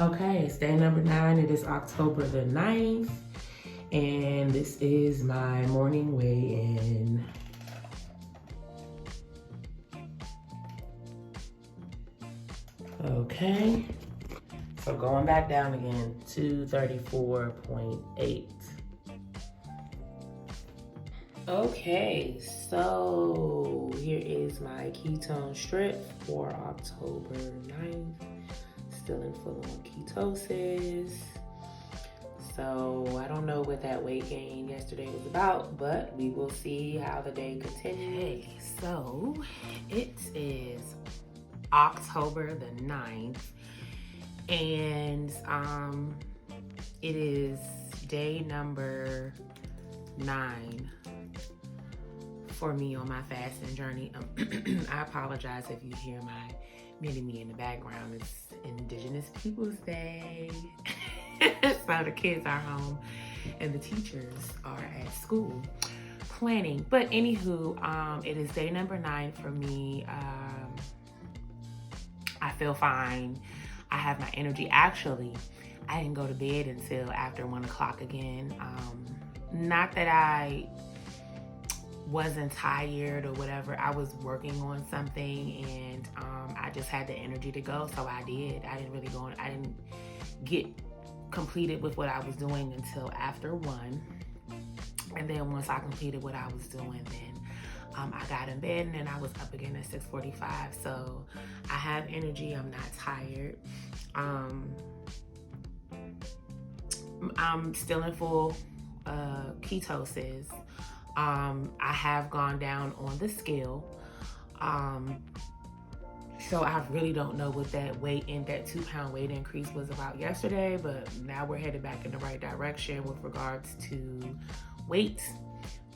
Okay, it's day number 9. It is October the 9th, and this is my morning weigh-in. Okay, so going back down again, 234.8. Okay, so here is my ketone strip for October 9th. Still in full-on ketosis. So I don't know what that weight gain yesterday was about, but we will see how the day continues. Okay, so it is October the 9th, and it is day number 9 for me on my fasting journey. I apologize if you hear my mini-me in the background. It's Indigenous Peoples Day. So the kids are home and the teachers are at school planning. But anywho, it is day number 9 for me. I feel fine. I have my energy. Actually, I didn't go to bed until after 1 o'clock again. Not that I wasn't tired or whatever. I was working on something and I just had the energy to go, so I did. I didn't get completed with what I was doing until after 1. And then once I completed what I was doing, then I got in bed and then I was up again at 6:45. So I have energy. I'm not tired. I'm still in full ketosis. I have gone down on the scale. So I really don't know what that 2-pound weight increase was about yesterday, but now we're headed back in the right direction with regards to weight.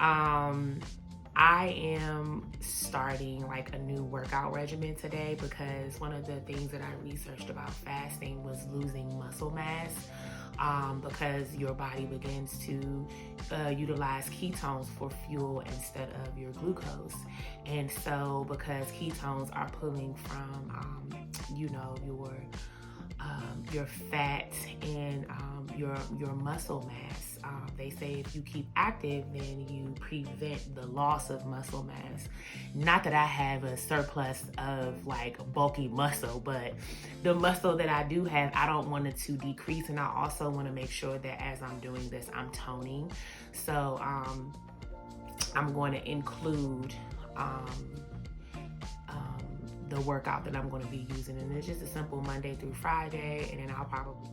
I am starting like a new workout regimen today because one of the things that I researched about fasting was losing muscle mass. Because your body begins to utilize ketones for fuel instead of your glucose. And so because ketones are pulling from, your fat and your muscle mass. They say if you keep active, then you prevent the loss of muscle mass. Not that I have a surplus of like bulky muscle, but the muscle that I do have, I don't want it to decrease. And I also want to make sure that as I'm doing this, I'm toning. So I'm going to include the workout that I'm going to be using, and it's just a simple Monday through Friday, and then I'll probably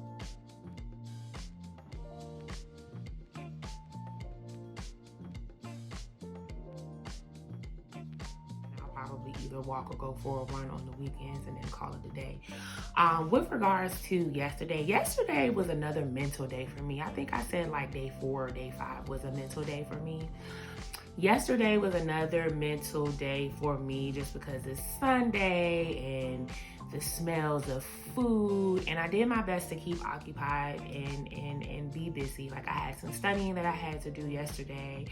either walk or go for a run on the weekends and then call it a day. With regards to yesterday was another mental day for me. I think I said like day 4 or day 5 was a mental day for me. Yesterday was another mental day for me just because it's Sunday and the smells of food, and I did my best to keep occupied and be busy. Like I had some studying that I had to do yesterday,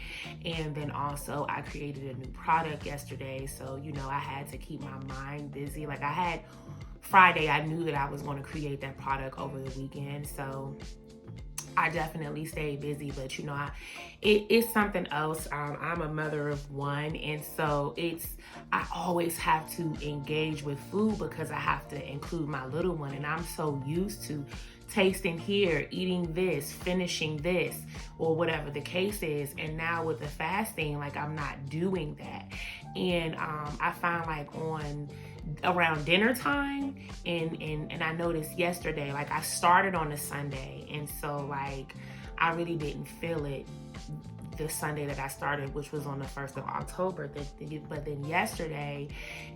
and then also I created a new product yesterday, so I had to keep my mind busy. Like I had Friday, I knew that I was going to create that product over the weekend, so I definitely stayed busy, but it's something else. I'm a mother of 1, and so I always have to engage with food because I have to include my little one, and I'm so used to tasting here, eating this, finishing this, or whatever the case is. And now with the fasting, like I'm not doing that. And I find like around dinner time and I noticed yesterday, like I started on a Sunday, and so like I really didn't feel it the Sunday that I started, which was on the 1st of October. But then yesterday,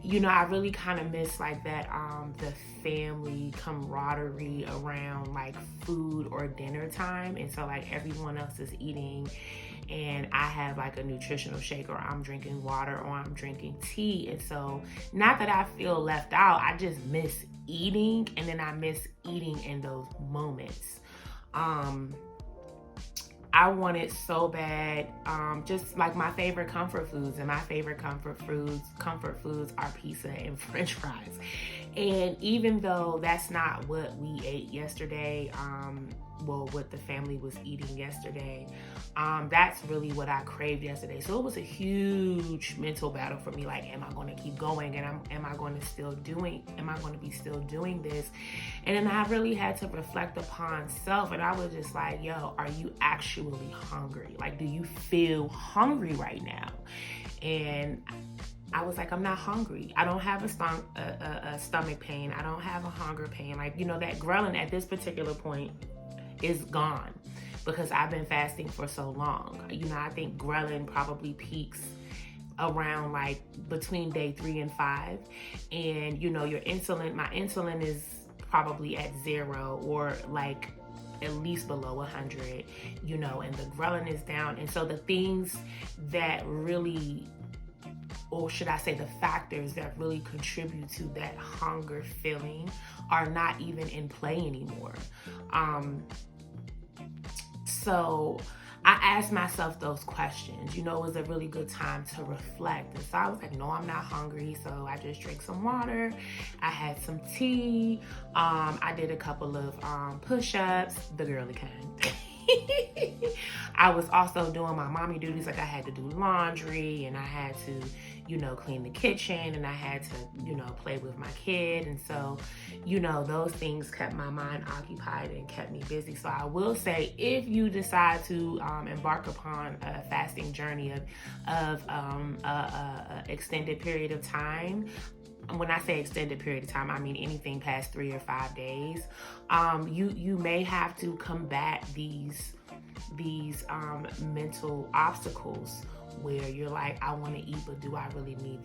I really kind of missed like that the family camaraderie around like food or dinner time. And so like everyone else is eating and I have like a nutritional shake, or I'm drinking water, or I'm drinking tea. And so not that I feel left out, I just miss eating, and then I miss eating in those moments. I wanted so bad, just like my favorite comfort foods, and my favorite comfort foods are pizza and French fries. And even though that's not what we ate yesterday, well, what the family was eating yesterday, that's really what I craved yesterday. So it was a huge mental battle for me. Like, am I going to keep going? And am I going to be still doing this? And then I really had to reflect upon self. And I was just like, yo, are you actually hungry? Like, do you feel hungry right now? And I was like, I'm not hungry. I don't have a stomach pain. I don't have a hunger pain. Like, that ghrelin at this particular point is gone because I've been fasting for so long. I think ghrelin probably peaks around like between day 3 and 5. And, your insulin, my insulin is probably at 0 or like at least below 100, and the ghrelin is down. And so the things that really, or should I say the factors that really contribute to that hunger feeling are not even in play anymore. So I asked myself those questions. It was a really good time to reflect. And so I was like, no, I'm not hungry. So I just drank some water. I had some tea. I did a couple of push-ups, the girly kind. I was also doing my mommy duties. Like I had to do laundry and I had to, clean the kitchen and I had to, play with my kid. And so, those things kept my mind occupied and kept me busy. So I will say, if you decide to embark upon a fasting journey of a extended period of time, when I say extended period of time, I mean anything past 3 or 5 days, you may have to combat these mental obstacles where you're like, I want to eat, but do I really need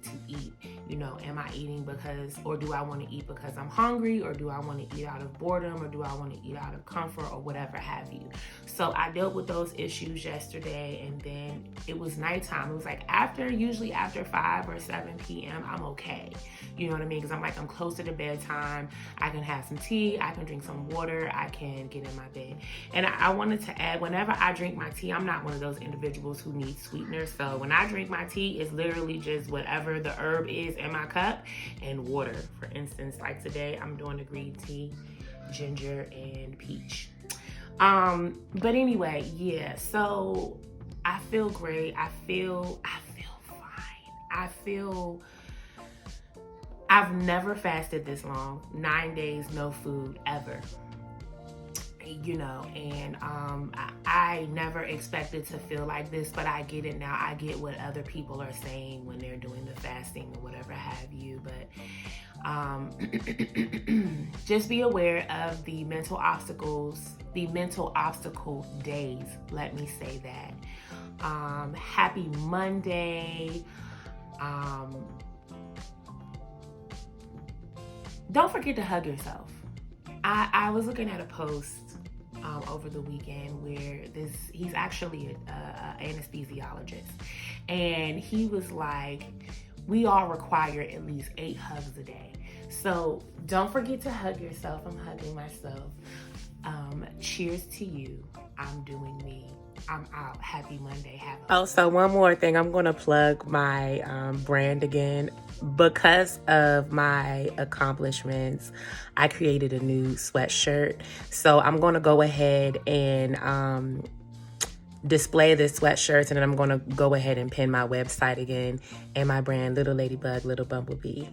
to eat? Am I eating because, or do I want to eat because I'm hungry, or do I want to eat out of boredom, or do I want to eat out of comfort, or whatever have you? So I dealt with those issues yesterday, and then it was nighttime. It was like usually after 5 or 7 p.m., I'm okay. You know what I mean? Because I'm closer to bedtime. I can have some tea. I can drink some water. I can get in my bed. And I wanted to add, whenever I drink my tea, I'm not one of those individuals who needs sweeteners. So when I drink my tea, it's literally just whatever the herb is in my cup and water. For instance, like today, I'm doing a green tea, ginger, and peach. But anyway, yeah. So I feel great. I feel fine. I've never fasted this long. 9 days, no food, ever. And I never expected to feel like this, but I get it now. I get what other people are saying when they're doing the fasting or whatever have you. But just be aware of the mental obstacle days. Let me say that. Happy Monday. Don't forget to hug yourself. I was looking at a post over the weekend where he's actually an anesthesiologist, and he was like, we all require at least 8 hugs a day. So don't forget to hug yourself. I'm hugging myself. Cheers to you. I'm doing me. I'm out. Happy Monday. So one more thing. I'm going to plug my brand again. Because of my accomplishments, I created a new sweatshirt. So I'm going to go ahead and display the sweatshirts, and then I'm going to go ahead and pin my website again and my brand, Little Ladybug, Little Bumblebee.